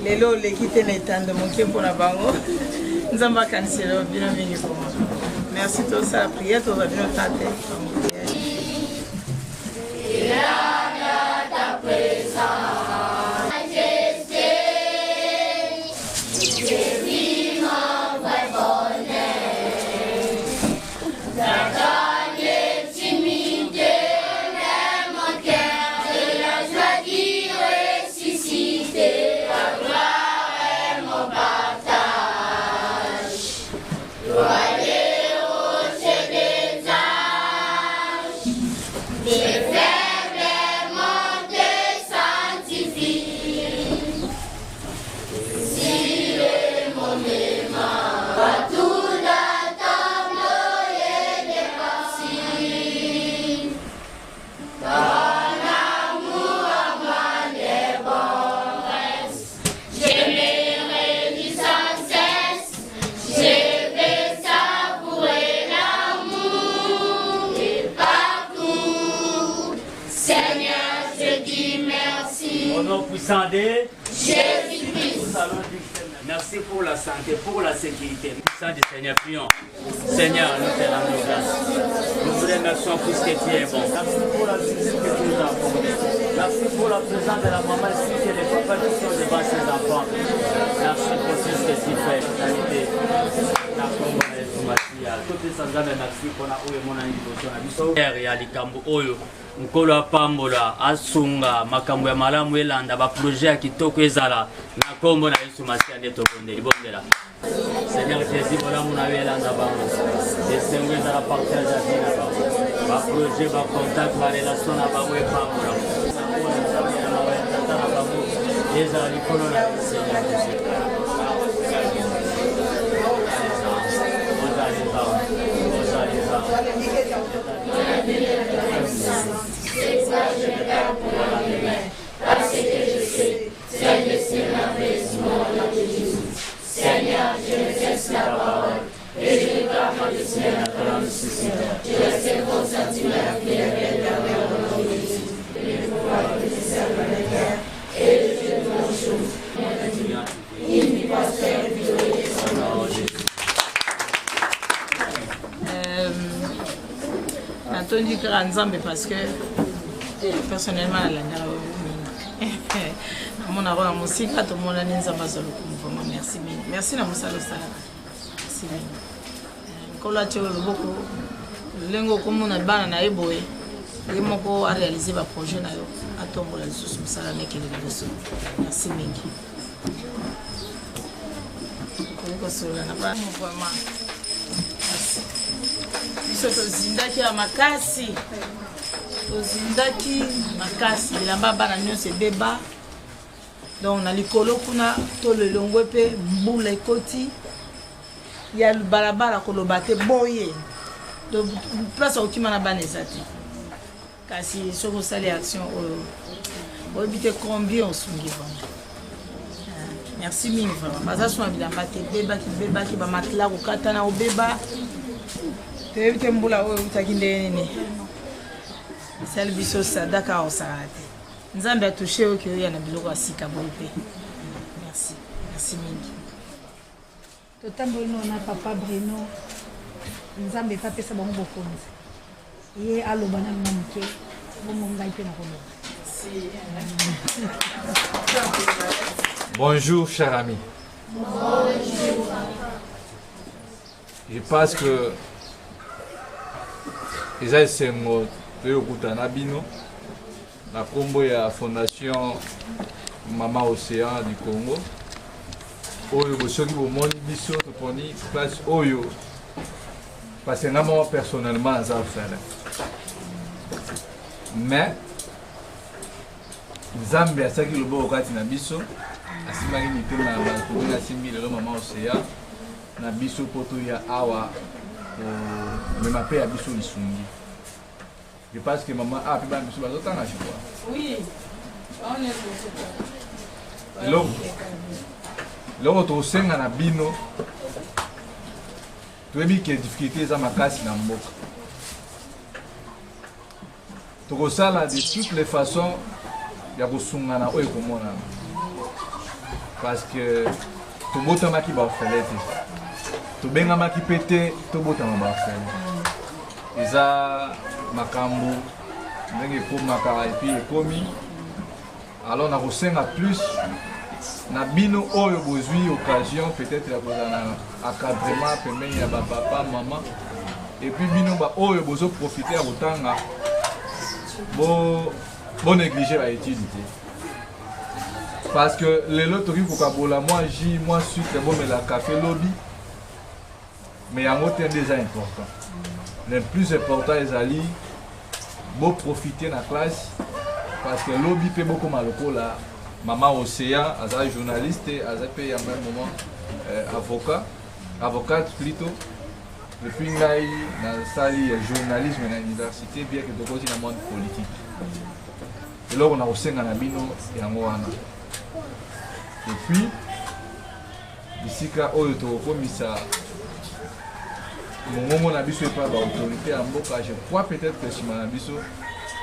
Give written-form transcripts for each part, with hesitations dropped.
Lelo l'équipe n'étant de mon qui pour la bango. Nous avons cancellé bien venu pour moi. Merci tous à la prière, tout va bien tenter. Jésus-Christ. Merci pour la santé, pour la sécurité. Puissant du Seigneur, prions. Seigneur, nous te rendons grâce. Nous vous remercions puisque tu es bon. Merci pour la visite que tu nous as apportée. Merci pour la présence de la maman ici et les papas qui sont devant ses enfants. Merci pour tout ce que tu fais. Toutes les sanzames, merci pour la oué mon anniversaire. Et à likambo oyo. Nkolo apambola asunga makambo ya malamu elanda ba projet ya kitoko ezala na kombo na Yesu Masiya nde tokondeli bondela. Seigneur Jésus bola muna elanda bango esengo ezala partage ya vie na bango ba projet ba contact ba relation na bango epambola ezala likolo na Seigneur Jésus. C'est ça, je me garde pour la lumière, parce que je sais, c'est laisser l'apaisement de Jésus. Seigneur, je me laisse la parole, et je garde ma destinée à ton souci. Je laisse vos sentiments à prière et la mère de Jésus. Le pouvoir de serve la guerre, et le Dieu de mon jour. Il n'y passe pas de violer son nom, Jésus. Anthony Kranzambe parce que personnellement mon arôme à musique à tout le monde merci merci na musalo sala merci kola tcholo beaucoup lengo comme na bana na eboye yemoko a réaliser ba projet na yo atombola lisusu musala nekele liboso merci mingi ko sola na ba vraiment tozindaki ya makasi tozindaki makasi elamba bana nyonso ebeba donc na likolo kuna tolelongo mpe mbula ekoti ya balabala koloba te boye place okima na bana eza te kasi soki osali action oyo oyebi te combien osungi vraiment merci mingi vraiment baza sona bilamba te bebaki bamatela kokatana obeba te mbula oyo utaki nde nini sali biso sadaka osala te nzambe atushe oyo oya na biloko ya sika boye mpe merci mingi totamboli na papa Bruno nzambe epapesa bango bokonzi ye aloba na nga moke bongo ngai mpe na koloba. Bonjour cher ami. Bonjour. je pense que eza esengo toyokutana bino na kombo ya fondation Mama Océan du Congo oyo bosoki bomoni biso toponi place oyo parce que moi personnellement naza ofele mais Nzambe asaki loboko kati na biso asimaki mitema ya bato oyo asimbi lelo Mama Océan na biso poto ya awa mema mpe ya biso lisungi. Je pense que maman a pu biso bazotanga je crois. Oui. On est eloko tosenga na bino toyebi ke difficulté eza makasi na mboka tokosala de toutes les façons ya kosungana oyo ekomonana parce que tobotamaki baofele te tobengamaki mpe te tobotama baofele eza makambo ndenge ekomaka epi ekomi alors nakosenga plus na bino oyo bozwi occasion peut-être ya kozala na encadrement pembeni ya bapapa mama epuis bino oyo bozoprofite ya kotanga bonéglige baétude te parce que lelo toki kokabola mwa jus mwa sucre bomela café lobi mais yango te nde eza important le plus important ezali boprofite na classe parce que lobi mpe bokoma lokola Mama Océan, aza journaliste, aza pe en même moment avocate plutôt. Depuis ngai na sali journalisme na université bien que tokosi na monde politique. Et là on a osenga na bino yango wana. Et puis bisika oyo tokomisa mongongo na biso epa ba autorité ya mboka, je crois peut-être que sima na biso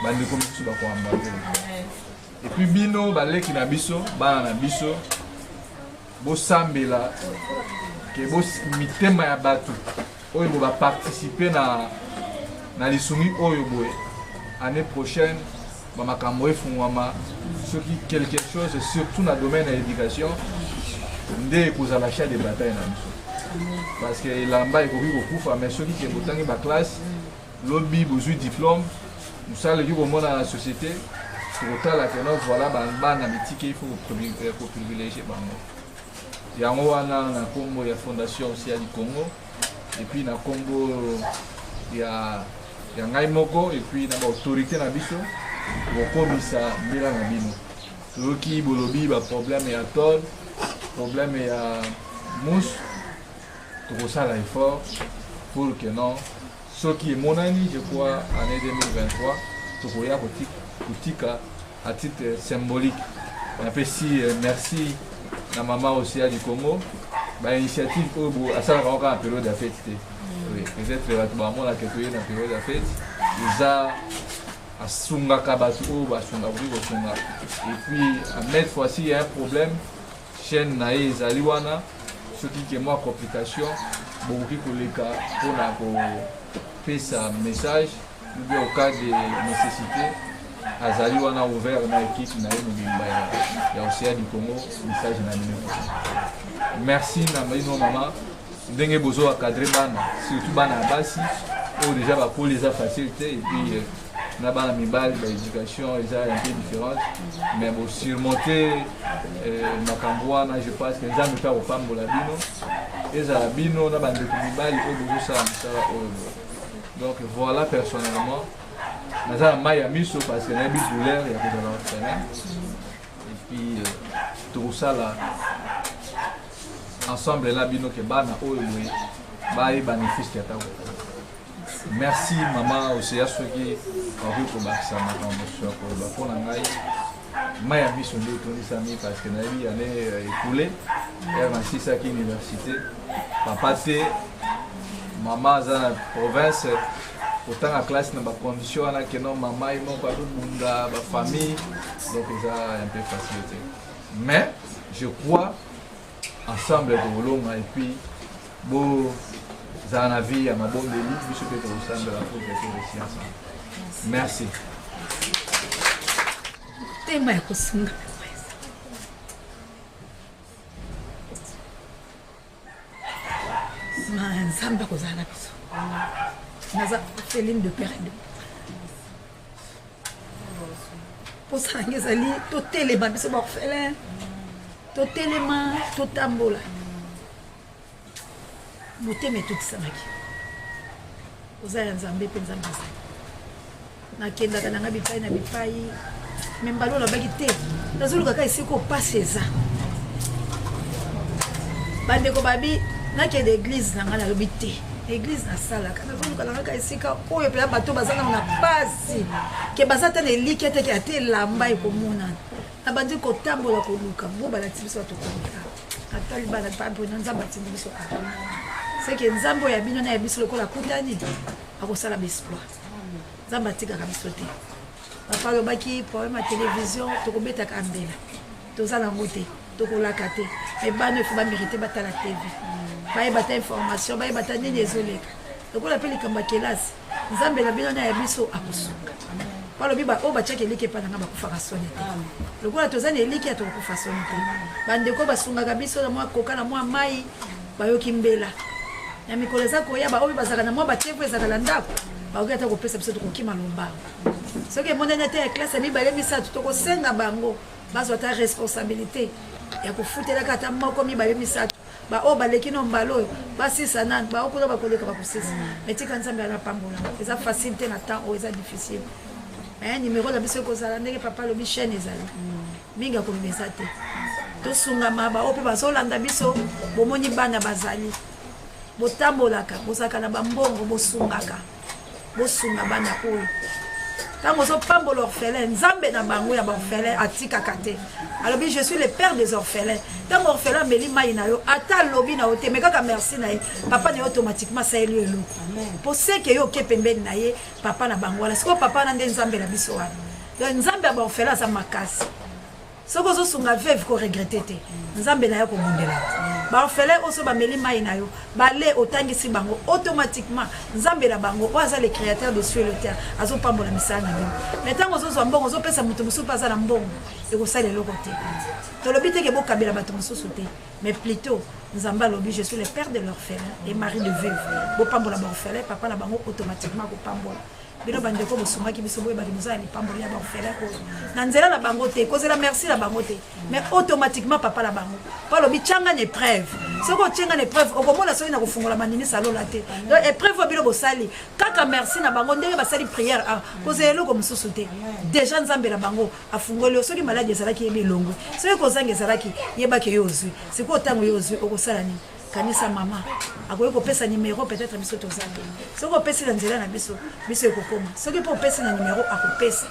bande comme biso ba ko ambaver. Et puis bino baleki na biso bana na biso bosambela ke mitema ya bato oyo ba participer na lisungi oyo boye année prochaine ba makambo efungwama soki quelque chose surtout na domaine de l'éducation nde ekozala chat de bataille na biso parce que elamba ekoki kokufa mais soki ke botangi ba classe lobi bozwi diplôme mosaleki komona na société tokotala ke no voilà bana mitike il faut privilégier bango yango wana na kombo ya fondation Océan du Congo et puis na kombo ya ngai moko et puis na ba autorité na biso bokomisa mbila na bino toyoki bolobi ba problème ya tol problème ya mousse tokosala effort pour que non soki emonani je crois année 2023 tokoya kotika à titre symbolique. On appelle si merci à Mama Océan du Congo. L'initiative à ça encore en période de fête. Oui, peut-être que la période de fête. Ils ont à Sunga Kabatu ou à Sunga Sunga. Et puis à mettre fois-ci il y a un problème. Chaîne Naïs Aliwana, ce qui est moins complication. Beaucoup de collègues pour faire sa message. Au cas de nécessité. Azali wana ouvert na équipe na mobimba ya Océan du Congo message na numéro. Merci na maino mama ndenge bozo encadrer bana surtout bana basi ou déjà ba pour les facilité et puis na bana mibali ba éducation est un peu différente mais bon surmonter makambo wana je pense que nzambe pa opambola bino ezala bino na bande mibali o bozo sa msala o donc voilà personnellement naza maya miso parce que nayebi douleur ya kozala orphelin et puis tokosala ensemble na bino ke bana oyo boye bayeba bénéfice ya ntango. Merci Mama Océan soki okoki kobakisa makambo ya koloba mpo na ngai maya miso nde etondisami parce que nayebi année écoulé ere nasisaki université papa te mama aza na province autant la classe dans la condition que non maman et mon papa bunda la famille donc ça un peu facilité mais je crois ensemble de l'homme et puis bon ça la vie à ma bonne élite monsieur peut ensemble la pour réussir ensemble. Merci. Tema ya kusunga nzambe akozala na biso naza feline de père et de posala nge ezali totelema biso baorphelin totelema totambola motema etotisamaki oza ya nzambe mpe nzambe azali nakendaka nanga bipai na bipai me mbala olobaki te nazolukaka esika opasi eza bandeko babi nakende église nanga nalobi te église nasalaka nazoluka nangaka esika oyo mpela bato baza nanga na pasi ke baza ta na eliki eteke ate elamba ekomonana na bandi kotambola koluka bo balati biso bato komika atali bana papona nzambe atindi biso seke nzambe oyo ya bino na ya biso lokola akutani akosala baesploit nzambe atikaka biso te papa alobaki problème ya télévision tokobetaka mbela toza nango te tokolaka te me bana ifo bamérite batala tv bayebata information bayebata nini ezoleka lokola mpe likambo ya kelasi nzambe na bino na ya biso akosunga balobi oyo batiaka eliki epa nanga bakufaka soni te lokola toza na eliki ya tokokufa soni te bandeko basungaka biso na mwa koka na mwa mai bayoki mbela na mikolo eza koyaba oyo bazalaka na mwa batevo ezalaka na ndako bakoki ata kopesa biso tokokima lombango soki emonani ate ya klase ya mibale misato tokosenga bango bazwa ata responsabilité ya kofutelaka ata moko mibale misato baoyo baleki no mbala oyo basisa nani baoyo kuna bakoleka bakosisa metika nzambe anapambola eza facile te na temps oyo eza difficile numéro na biso ekozala ndenge papa alobi chaîne ezali mingi akomi eza te tosungama baoyo mpe bazolanda biso bomoni bana bazali botambolaka bozalaka na bambongo bosungaka bosunga bana oyo ntango ozopambola orphelin nzambe na bango ya baorphelin atikaka te alobi je suis le père des orphelins ntango orphelin ameli mai na yo ata alobi na yo te me kaka merci na ye papa na ye automatiquement asali yo eloko mpo seke yo oke pembeni na ye papa na bango wana sikoyo papa wana nde nzambe na biso wana donc nzambe ya baorphelin aza makasi soki ozosunga veve koregrete te nzambe na ye kobundela baorphelin oso bameli mai na yo bale otangisi bango automatiquement nzambe na bango oyo aza le créateur de cieux et le terre azopambola misala na bino mais ntango ozozwa mbongo ozopesa moto mosusu mpe aza na mbongo ekosala eloko te tolobi teke bokabela bato mosusu te mais plutôt nzambe alobi je suis le père de l'orphelin et mari de veuve bopambola baorphelin papa na bango automatiquement akopambola bino bandeko bosungaki biso boye bali mozala lipamboli ya baorphelin oyo na nzela na bango te kozela merci na bango te mais automatiquement papa na bango po alobi tianga na épreuve soki otianga na épreuve okomona soki na kofungola manimisa alola te donc épreuve oyo bino bosali kaka merci na bango ndenge basali prière kozela eloko mosusu te déjà nzambe na bango afungoli yo soki maladi ezalaki yebi elongwe soki kozanga ezalaki yebaki yo ozwi sikoyo ntango yo ozwi okosala nini kanisa mama akoki kopesa numéro peut-être biso toza te soki opesi na nzela na biso biso ekokoma soki mpe opesi na numéro akopesa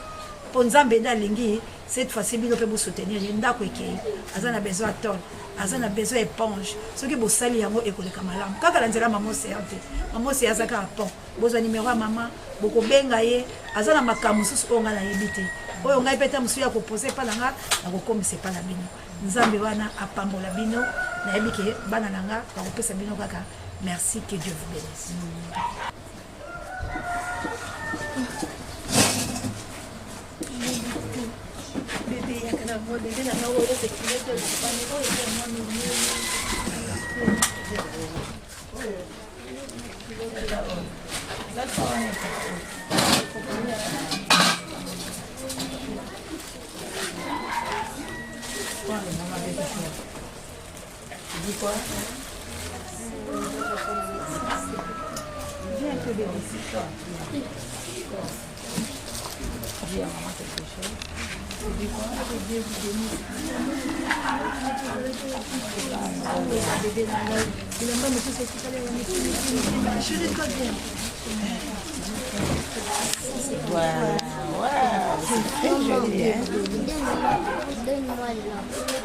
mpo nzambe nde alingi cette fois-ci bino mpe bosoutenir ye ndako ekei aza na besoin ya tole aza na besoin éponge soki bosali yango ekoleka malamu kaka na nzela mama oseya te mama oseya aza kaka pont bozwa numéro ya mama bokobenga ye aza na makambo mosusu oyo ngai nayebi te oyo ngai mpe ta mosusu ya kopose epa na nga nakokomisa epa na bino nzambe wana apambola bino nayebi ke bana na nga bakopesa bino kaka merci que Dieu vous bénisse. Bébé yakana mo bébé na ngo oyo sekile to pani oyo mo ni. Tu dis quoi? Viens un peu bébé, c'est toi. Dis à maman quelque chose. Tu dis quoi? Dieu vous bénisse. Bébé dans l'œil. Il aime pas me tout ce qui fallait. Je ne connais bien. Waouh, c'est très joli, hein?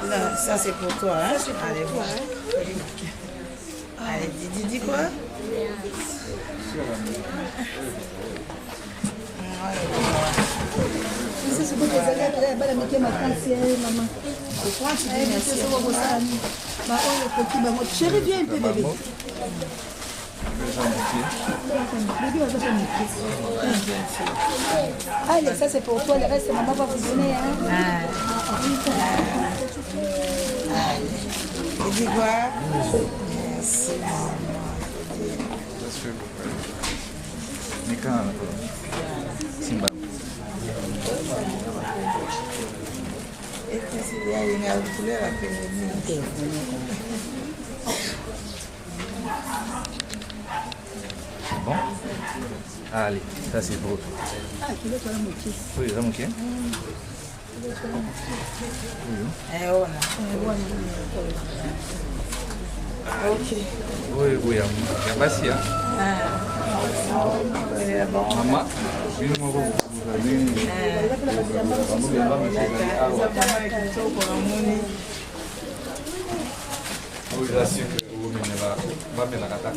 Là, ça c'est pour toi, hein? Allez, pour toi, hein? Allez, dis quoi? C'est bon, maman. Pourquoi tu dis merci? Chérie, viens un peu, bébé. Allez, ça c'est pour toi, le reste maman va vous donner. Hein? Allez. Tu dis quoi? Merci maman. Nika Simba. Bon. Allez, ça c'est pour toi. Ah, tu veux toi la moitié. Oui, ça manquait. Ok. Oui, oui, il y a pas si. Maman, une fois oui, là, c'est que vous va bien la attaque.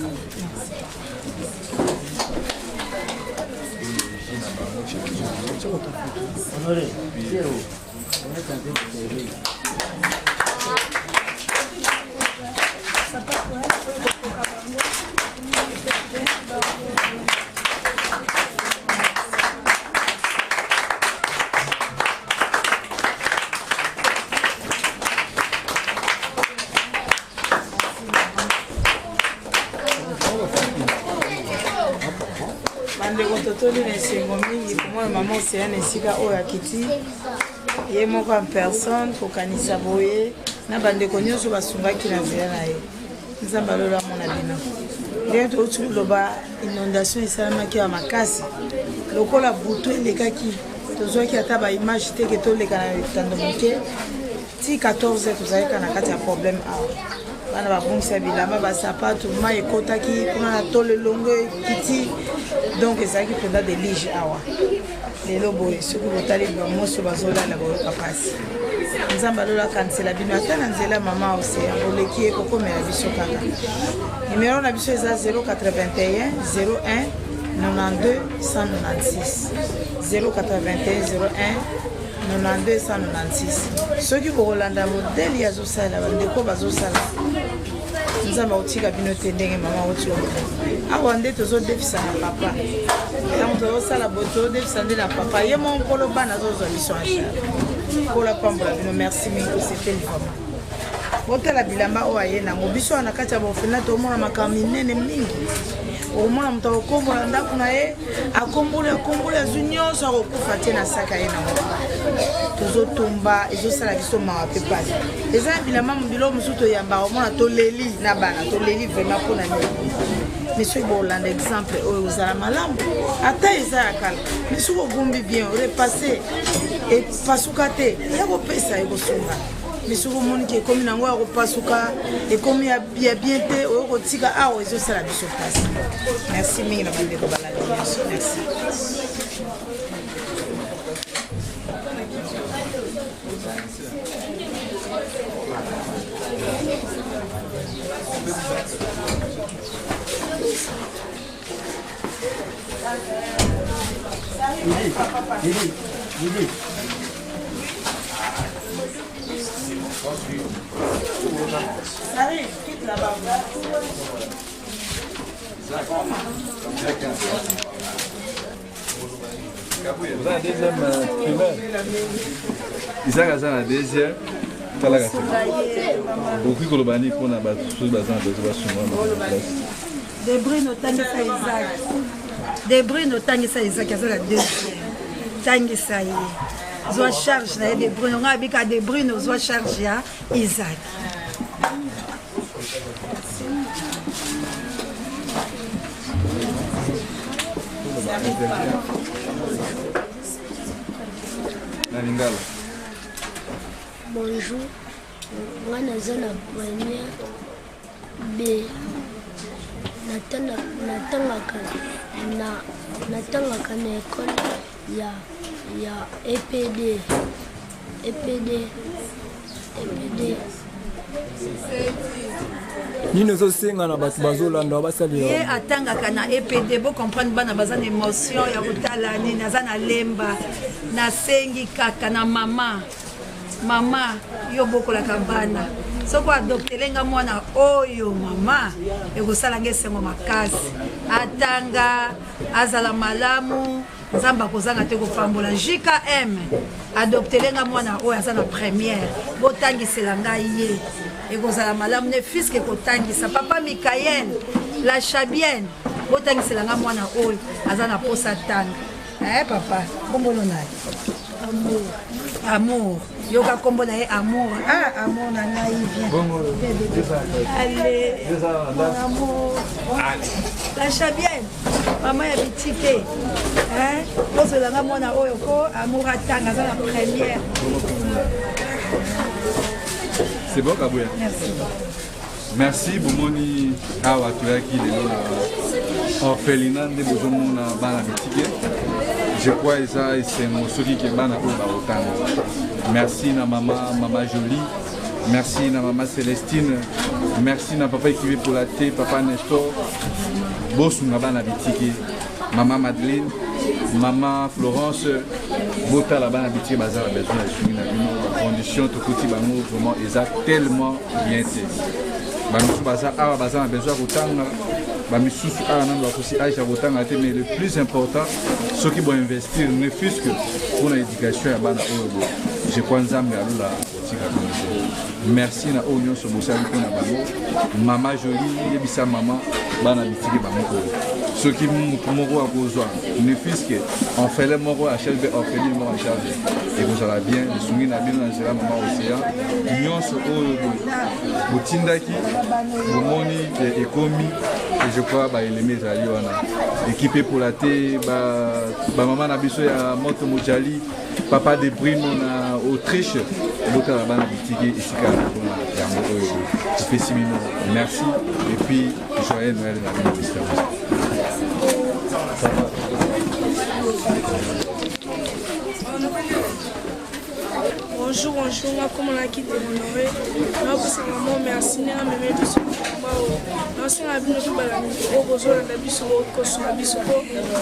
bandeko totoli na esengo mingi komona mama oseya na esika oyo akiti ye moko en personne kokanisa boye na bandeko nyonso basungaki na nzela na ye nzambe alola mona bino ndenge touti loba inondation esalamaki ya makasi lokola butu elekaki tozwaki ata baimage teke toleka na etando moke ti 14 tozalika na kati ya problème awa bana babongisa bilamba basapato mai ekotaki kuna na tolo elongo ekiti donc ezalaki mpenza delige awa lelo boye soki botali bamoso bazolala bayoka mpasi nzambe alolakanisela bino ata na nzela mama oseya oleki ye kokomela biso kaka numero na biso eza 081 01 92 196 081 01 92 196 soki bokolanda modele azosalela bandeko bazosala nzambe otika bino te ndenge mama oti awa nde tozodefisa na papa ntango tozosala boye tozodefisa nde na papa ye mo nkolo bana azozwa biso en charge mpola pambola bino merci mingi tosepeli vraimen botala bilamba oyo aye nango biso wana kati ya bofena tomona makambo minene mingi okomona moto akokombola ndako na ye akomboli azwi nyonso akokufa te na saka ye nango tozotumba ezosala biso mawa mpe pasi eza na bilamba mobilo mosusu toyambaka omona toleli na bana toleli vraiment mpona nini misoki bolanda exemple oyo ozala malamu ata eza ya kala misoki ogumbi bien orepasse epasuka te ya kopesa ekosunga misoki omoniki ekomi nango ya kopasuka ekomi ya bien te oyo kotika awa ezosala biso pasi merci mingi na bandeko balandi nyonso merci Allez, quitte là-bas. Vous avez la deuxième primaire. Isaac a la deuxième. Beaucoup de Kolobani pour la De Bruyne otangisa Isaac. De Bruyne otangisa Isaac aza la deuxième. Tangisa ye. Zwa charge na De Bruyne nga bika De Bruyne zwa charge ya Isaac. Bonjour, moi naza na première B. Natangaka na école ya EPD. nini ozosenga na bato bazolanda basalela ye atangaka na EPD bo comprendre bana baza na émotion ya kotala nini aza na lemba nasengi kaka na mama yo bokolaka bana soko adoptelenga mwana oyo mama ekosalanga esengo makasi atanga azala malamu nzambe akozanga te kopambola JKM adoptelenga mwana oyo aza na première botangisela ngai ye ekozala malamu ne fiske ekotangisa papa Mikael la chabienne botangiselanga mwana oyo aza na posa tanga papa kombono na ye amour yoka kombo na ye amour amour na ngai vient allez mon amour la chabienne mama ya bitike bozelanga mwana oyo ko amour atanga aza na première. C'est bon Kabouya. Merci. Merci bomoni awa toyaki lelo na orphelinat nde bozomona bana bitike. Je crois que ça c'est mon soki qui bana oyo baotanga. Merci na mama Jolie. Merci na maman Célestine. Merci na papa Ekivé pour la thé, papa Nestor. Bosunga bana bitike. Maman Madeleine, maman Florence, bota la bana bitike bazar a besoin de suivre la condition tout petit bango vraiment exact tellement bien fait. Bamisu bazar a besoin de kotanga. Bamisusu a nan ba kosi aisha kotanga te, mais le plus important ceux qui vont investir ne fût-ce que pour l'éducation ya bana oyo. Je crois nzambe alula tika konzo. Merci na oyo nyonso bosali mpona bango. Mama Jolie yebisa mama bana bitike bango. Ceux qui mutu moko akozwa ne fût-ce que on fait les moko à charge orpheline moko à charge et vous allez bien sungi na bino na zela mama océan nyonso oyo botindaki bomoni ekomi et je crois ba eleme ezali wana équipé pour la thé ba mama na biso ya moto mojali papa de Brino na Autriche bota la bana bitike esika na yango oyo festival. Merci et puis joyeux Noël na bino bisika. Bonjour, comment on a quitté honoré. Merci, maman, merci, nous avons mis sur le merci, nous avons mis sur le biso, la biso,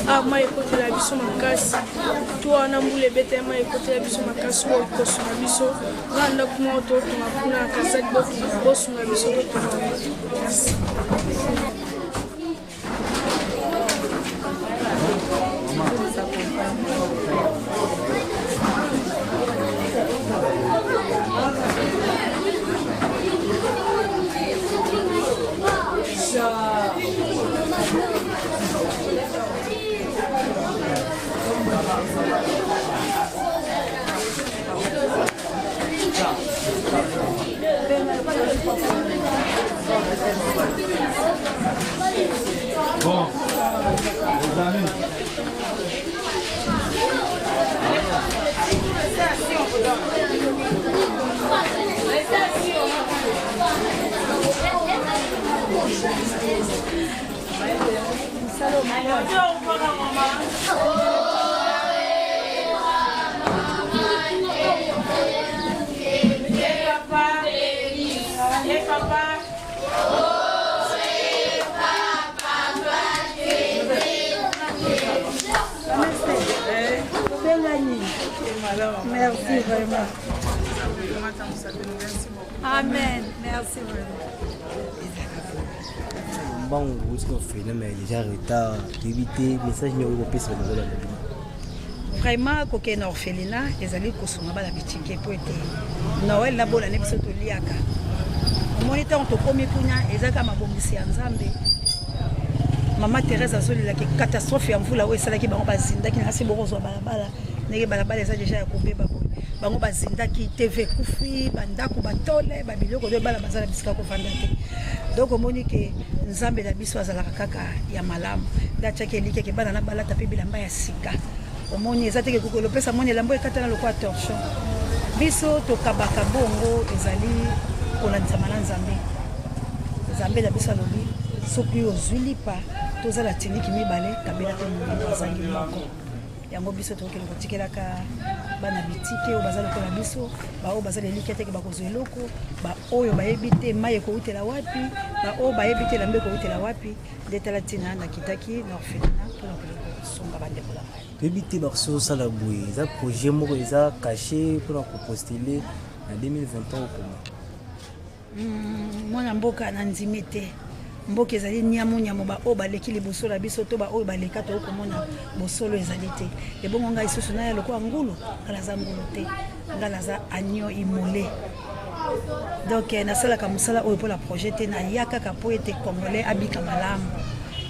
ah, moi, écoute la biso, ma casse. Toi, on a voulu bêter, moi, écoute la biso, ma casse, ou la biso. Là, on a comment on a la cassette, la biso, merci. Bon, les amis. Merci vraiment. Amen. Merci vraiment. Bon, vous avez mais déjà retard, éviter message numéro de piste. Vraiment, coquin orphelinat, les alliés kosonga bala bitike pour être Noël la bola nebiso to liaka. Moniteur to komi kunya ezaka mabombisi ya Nzambe. Maman Thérèse azoli la catastrophe ya mvula oyo esalaki bango bazindaki na siborozo balabala. Nege balabala eza déjà ya kobeba boy. Bango bazindaki TV kufi, bandako batole, babiloko de bala bazala bisika ko vanda te. Donc omoni ke Nzambe na biso azalaka kaka ya malamu. Dachaki elike ke bana na bala tapi bilamba ya sika. Omoni eza teke kokolo pesa moni lambo ekatana lokwa torchon. Biso to kabaka bongo ezali kona nzamana Nzambe. Nzambe na biso alobi soki ozwili pa tozala tiniki mibale kabela te mo bazangi moko. Yango biso tokele kotikelaka bana bitike o bazala ko la biso ba o bazala likete ke bakozwe loko ba oyo bayebite maye ko utela wapi ba o bayebite lambe ko utela wapi detala tina na kitaki na orphelinat pour la songa bande pour la éviter barso sala boui ça projet moko eza caché pour postuler en 2023 comment mwana mboka na nzimete mboka ezali nyamo ba o baleki liboso la biso to ba o baleka to komona bosolo ezali te ebongo ngai susu na ya lokwa ngulu ngala za ngulu te ngala za agneau immolé donc nasalaka mosala oyo mpo na projet te nayakaka mpo ete congolais abika malamu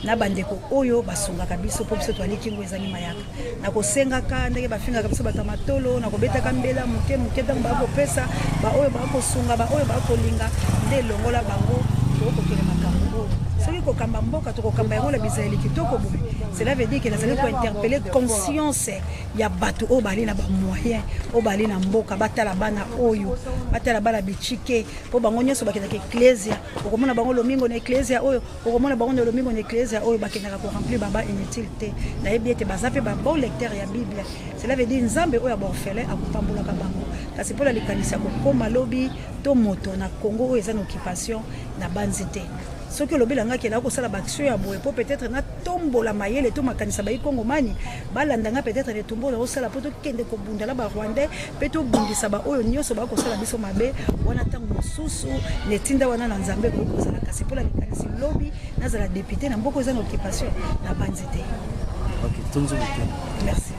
na bandeko oyo basungaka biso mpo biso toaliki ngo ezangi mayaka nakosengaka ndenge bafingaka biso bato ya matolo nakobetaka mbela moke moke ntango bakopesa baoyo bakosunga baoyo bakolinga nde elongola bango tokokele makambo oyo soki kokamba mboka tokokamba yango na bizaleli kitoko boye cela veut dire que nazali kointerpele conscience ya bato oyo bali na bamoyen oyo bali na mboka batala bana oyo batala bana bichike mpo bango nyonso bakendaka eklesia okomona bango lomingo na eklesia oyo okomona bango na lomingo na eklesia oyo bakendaka koremplir baba inutile te nayebi ete baza mpe babon lecteur ya bible cela veut dire nzambe oyo ya baorphelin akopambolaka bango kasi mpo na likanisi ya kokoma lobi to moto na congo oyo eza na occupation na banzi te soki olobelanga ke nakosala baction ya boye mpo peut-être natombola mayele to makanisa bai kongomani balandanga peut-être netombola osala mpo tokende kobundala barwandais mpe tobundisa baoyo nyonso bakosala biso mabe wana ntango mosusu netinda wana na nzambe koyi kozala kasi mpo na likanisi lobi nazala député na mboka eza na occupation na banzi te. Ok, merci.